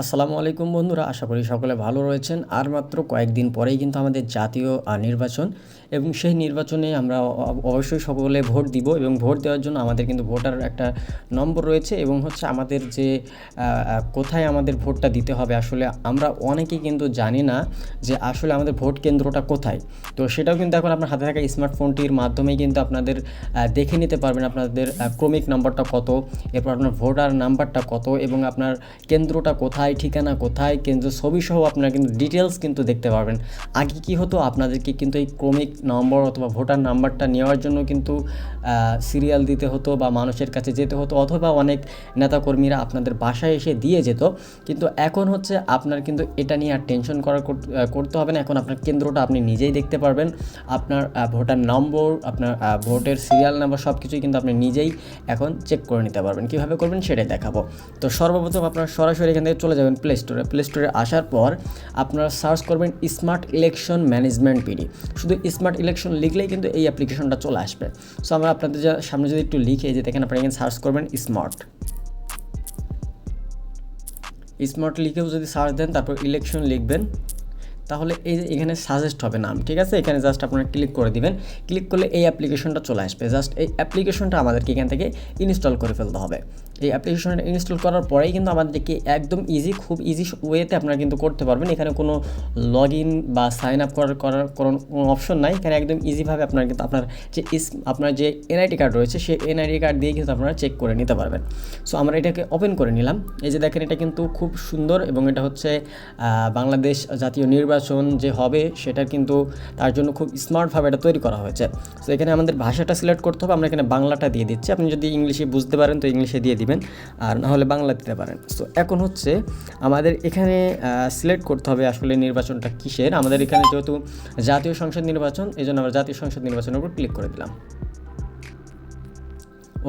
আসসালামু আলাইকুম বন্ধুরা, আশা করি সকলে ভালো রয়েছেন। আর মাত্র কয়েকদিন পরেই কিন্তু আমাদের জাতীয় নির্বাচন, এবং সেই নির্বাচনে আমরা অবশ্যই সকলে ভোট দিব, এবং ভোট দেওয়ার জন্য আমাদের কিন্তু ভোটার একটা নম্বর রয়েছে, এবং হচ্ছে আমাদের যে কোথায় আমাদের ভোটটা দিতে হবে। আসলে আমরা অনেকেই কিন্তু জানি না যে আসলে আমাদের ভোট কেন্দ্রটা কোথায়। তো সেটাও কিন্তু এখন আপনার হাতে থাকা স্মার্টফোনটির মাধ্যমেই কিন্তু আপনাদের দেখে নিতে পারবেন আপনাদের ক্রমিক নাম্বারটা কত, এরপর আপনার ভোটার নাম্বারটা কত, এবং আপনার কেন্দ্রটা কোথায়, ঠিকানা কোথায়, কেন্দ্র ছবি সহ আপনারা কিন্তু ডিটেলস কিন্তু দেখতে পারবেন। আগে কি হতো, আপনাদেরকে কিন্তু এই ক্রমিক নম্বর অথবা ভোটার নাম্বারটা নেওয়ার জন্য কিন্তু সিরিয়াল দিতে হতো বা মানুষের কাছে যেতে হতো, অথবা অনেক নেতাকর্মীরা আপনাদের বাসায় এসে দিয়ে যেত। কিন্তু এখন হচ্ছে আপনার কিন্তু এটা নিয়ে আর টেনশন করতে হবে না। এখন আপনার কেন্দ্রটা আপনি নিজেই দেখতে পারবেন। আপনার ভোটার নম্বর, আপনার ভোটের সিরিয়াল নাম্বার সব কিছুই কিন্তু আপনি নিজেই এখন চেক করে নিতে পারবেন। কীভাবে করবেন সেটাই দেখাবো। তো সর্বপ্রথম আপনার সরাসরি এখান থেকে চলে যাবেন প্লে স্টোরে আসার পর আপনারা সার্চ করবেন স্মার্ট ইলেকশন ম্যানেজমেন্ট পিডি। শুধু স্মার্ট ইলেকশন লিখলেই কিন্তু এই অ্যাপ্লিকেশনটা চলে আসবে। সো আমরা আপনাদের সামনে যদি একটু লিখে যে দেখেন, আপনারা এখানে সার্চ করবেন স্মার্ট লিখেও যদি সার্চ দেন, তারপর ইলেকশন লিখবেন, তাহলে এই যে এখানে সাজেস্ট হবে নাম, ঠিক আছে। এখানে জাস্ট আপনারা ক্লিক করে দিবেন। ক্লিক করলে এই অ্যাপ্লিকেশনটা চলে আসবে। জাস্ট এই অ্যাপ্লিকেশনটা আমাদেরকে এখান থেকে ইনস্টল করে ফেলতে হবে। এই অ্যাপ্লিকেশনটা ইনস্টল করার পরেই কিন্তু আমাদেরকে একদম খুব ইজি ওয়েতে আপনারা কিন্তু করতে পারবেন। এখানে কোনো লগ ইন বা সাইন আপ করার কোনো অপশন নাই। এখানে একদম ইজিভাবে আপনারা কিন্তু আপনার যে এনআইডি কার্ড রয়েছে, সেই এনআইডি কার্ড দিয়ে কিন্তু আপনারা চেক করে নিতে পারবেন। সো আমরা এটাকে ওপেন করে নিলাম। এই যে দেখেন, এটা কিন্তু খুব সুন্দর, এবং এটা হচ্ছে বাংলাদেশ জাতীয় নির্বাচন যে হবে সেটা কিন্তু তার জন্য খুব স্মার্টভাবে এটা তৈরি করা হয়েছে। সো এখানে আমাদের ভাষাটা সিলেক্ট করতে হবে। আমরা এখানে বাংলাটা দিয়ে দিচ্ছি। আপনি যদি ইংলিশে বুঝতে পারেন তো ইংলিশে দিয়ে দিবেন, আর না হলে বাংলা দিতে পারেন। সো এখন হচ্ছে আমাদের এখানে সিলেক্ট করতে হবে আসলে নির্বাচনটা কিসের। আমাদের এখানে যেহেতু জাতীয় সংসদ নির্বাচন, এই জন্য আমরা জাতীয় সংসদ নির্বাচনের উপর ক্লিক করে দিলাম।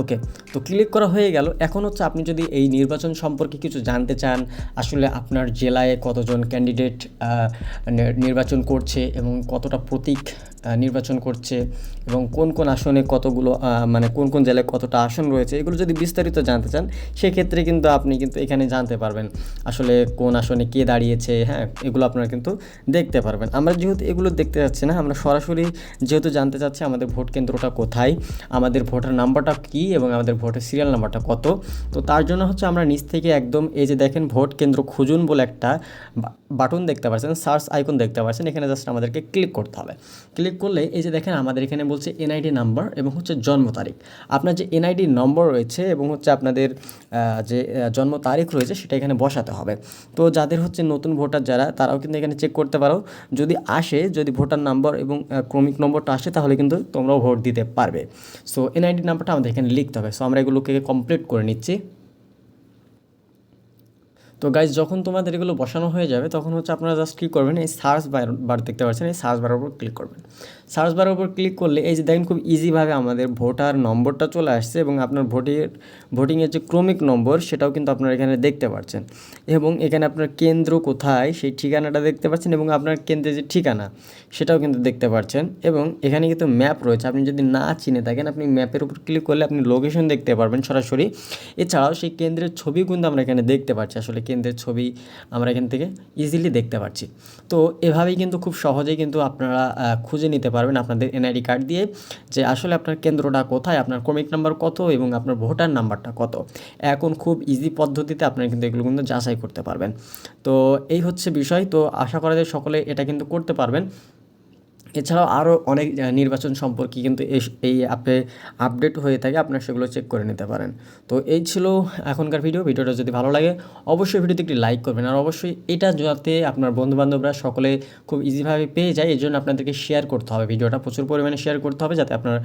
ওকে, তো ক্লিক করা হয়ে গেল। এখন হচ্ছে আপনি যদি এই নির্বাচন সম্পর্কে কিছু জানতে চান, আসলে আপনার জেলায় কতজন ক্যান্ডিডেট নির্বাচন করছে এবং কতটা প্রতীক নির্বাচন করছে, এবং কোন কোন আসনে কতগুলো মানে কোন কোন জেলায় কতটা আসন রয়েছে, এগুলো যদি বিস্তারিত জানতে চান, সেক্ষেত্রে কিন্তু আপনি কিন্তু এখানে জানতে পারবেন আসলে কোন আসনে কে দাঁড়িয়েছে। হ্যাঁ, এগুলো আপনারা কিন্তু দেখতে পারবেন। আমরা যেহেতু এগুলো দেখতে যাচ্ছি না, আমরা সরাসরি যেহেতু জানতে চাচ্ছি আমাদের ভোট কেন্দ্রটা কোথায়, আমাদের ভোটার নাম্বারটা কী, এবং আমাদের ভোটের সিরিয়াল নাম্বারটা কত। তো তার জন্য হচ্ছে আমরা নিচ থেকে একদম এই যে দেখেন ভোট কেন্দ্র খুঁজুন বলে একটা বাটন দেখতে পাচ্ছেন, সার্চ আইকন দেখতে পাচ্ছেন, এখানে জাস্ট আমাদেরকে ক্লিক করতে হবে। ক্লিক করলে এই যে দেখেন আমাদের এখানে বলছে এনআইডি নাম্বার এবং হচ্ছে জন্ম তারিখ। আপনার যে এনআইডি নম্বর রয়েছে এবং হচ্ছে আপনাদের যে জন্ম তারিখ রয়েছে সেটা এখানে বসাতে হবে। তো যাদের হচ্ছে নতুন ভোটার যারা, তারাও কিন্তু এখানে চেক করতে পারো। যদি ভোটার নাম্বার এবং ক্রমিক নম্বরটা আসে, তাহলে কিন্তু তোমরাও ভোট দিতে পারবে। সো এনআইডি নাম্বারটা আমাদের এখানে লিখতে হবে। সো আমরা এগুলোকে কমপ্লিট করে নিচ্ছি। তো গাইজ, যখন তোমাদের এগুলো বসানো হয়ে যাবে, তখন হচ্ছে আপনারা জাস্ট কী করবেন, এই সার্চ বার দেখতে পাচ্ছেন, এই সার্চ বারের উপর ক্লিক করবেন। সার্চ বারের উপর ক্লিক করলে এই যে দেখেন খুব ইজিভাবে আমাদের ভোটার নম্বরটা চলে আসছে, এবং আপনার ভোটিংয়ের যে ক্রমিক নম্বর সেটাও কিন্তু আপনারা এখানে দেখতে পাচ্ছেন, এবং এখানে আপনার কেন্দ্র কোথায় সেই ঠিকানাটা দেখতে পাচ্ছেন, এবং আপনার কেন্দ্রের যে ঠিকানা সেটাও কিন্তু দেখতে পাচ্ছেন। এবং এখানে কিন্তু ম্যাপ রয়েছে, আপনি যদি না চিনে থাকেন, আপনি ম্যাপের উপর ক্লিক করলে আপনি লোকেশন দেখতে পারবেন সরাসরি। এছাড়াও সেই কেন্দ্রের ছবি কিন্তু আমরা এখানে দেখতে পাচ্ছি, আসলে কেন্দ্রের ছবি আমরা এখান থেকে ইজিলি দেখতে পাচ্ছি। তো এভাবেই কিন্তু খুব সহজেই কিন্তু আপনারা খুঁজে নিতে পারবেন আপনাদের এনআইডি কার্ড দিয়ে, যে আসলে আপনার কেন্দ্রটা কোথায়, আপনার ক্রমিক নাম্বার কত, এবং আপনার ভোটার নাম্বারটা কত। এখন খুব ইজি পদ্ধতিতে আপনারা কিন্তু এগুলো কিন্তু যাচাই করতে পারবেন। তো এই হচ্ছে বিষয়। তো আশা করা যায় সকলে এটা কিন্তু করতে পারবেন। এছাড়াও আরও অনেক নির্বাচন সম্পর্কে কিন্তু এই অ্যাপে আপডেট হয়ে থাকে, আপনারা সেগুলো চেক করে নিতে পারেন। তো এই ছিল এখনকার ভিডিওটা যদি ভালো লাগে অবশ্যই ভিডিওতে একটি লাইক করবেন, আর অবশ্যই এটা যাতে আপনার বন্ধুবান্ধবরা সকলে খুব ইজিভাবে পেয়ে যায়, এই জন্য আপনাদেরকে শেয়ার করতে হবে, ভিডিওটা প্রচুর পরিমাণে শেয়ার করতে হবে, যাতে আপনার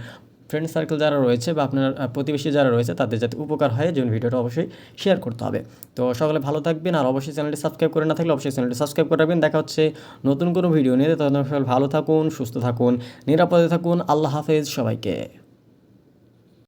ফ্রেন্ড সার্কেল যারা রয়েছে বা আপনার প্রতিবেশী যারা রয়েছে তাদের যাতে উপকার হয়, যেমন ভিডিওটা অবশ্যই শেয়ার করতে হবে। তো সকলে ভালো থাকবেন, আর অবশ্যই চ্যানেলটি সাবস্ক্রাইব করে না থাকলে অবশ্যই চ্যানেলটি সাবস্ক্রাইব করে রাখবেন। দেখা হচ্ছে নতুন কোনো ভিডিও নিয়ে। তখন সকলে ভালো থাকুন, সুস্থ থাকুন, নিরাপদে থাকুন। আল্লাহ হাফেজ সবাইকে।